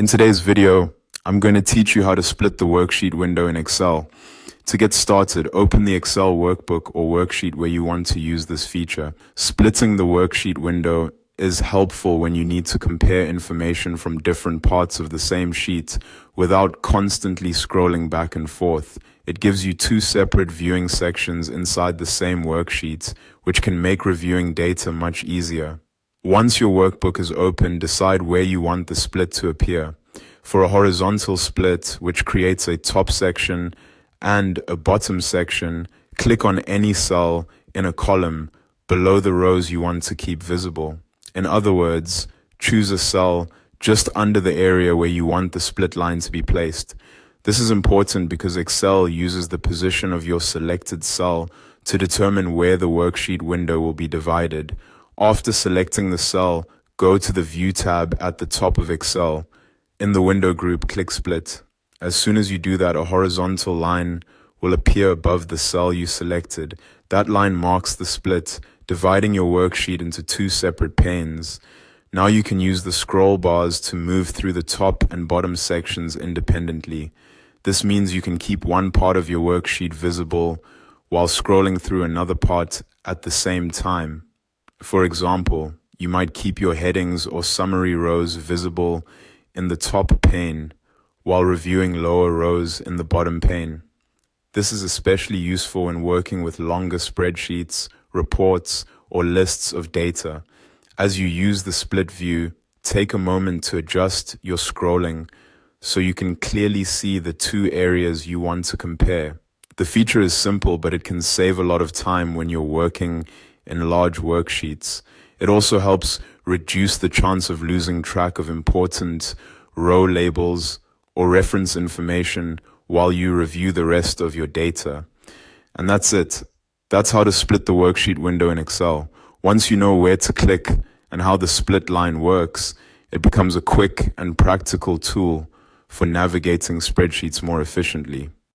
In today's video, I'm going to teach you how to split the worksheet window in Excel. To get started, open the Excel workbook or worksheet where you want to use this feature. Splitting the worksheet window is helpful when you need to compare information from different parts of the same sheet without constantly scrolling back and forth. It gives you two separate viewing sections inside the same worksheet, which can make reviewing data much easier. Once your workbook is open, decide where you want the split to appear. For a horizontal split, which creates a top section and a bottom section, click on any cell in a column below the rows you want to keep visible. In other words, choose a cell just under the area where you want the split line to be placed. This is important because Excel uses the position of your selected cell to determine where the worksheet window will be divided. After selecting the cell, go to the View tab at the top of Excel. In the window group, click Split. As soon as you do that, a horizontal line will appear above the cell you selected. That line marks the split, dividing your worksheet into two separate panes. Now you can use the scroll bars to move through the top and bottom sections independently. This means you can keep one part of your worksheet visible while scrolling through another part at the same time. For example, you might keep your headings or summary rows visible in the top pane while reviewing lower rows in the bottom pane. This is especially useful when working with longer spreadsheets, reports, or lists of data. As you use the split view, take a moment to adjust your scrolling so you can clearly see the two areas you want to compare. The feature is simple, but it can save a lot of time when you're working in large worksheets. It also helps reduce the chance of losing track of important row labels or reference information while you review the rest of your data. And that's it. That's how to split the worksheet window in Excel. Once you know where to click and how the split line works, it becomes a quick and practical tool for navigating spreadsheets more efficiently.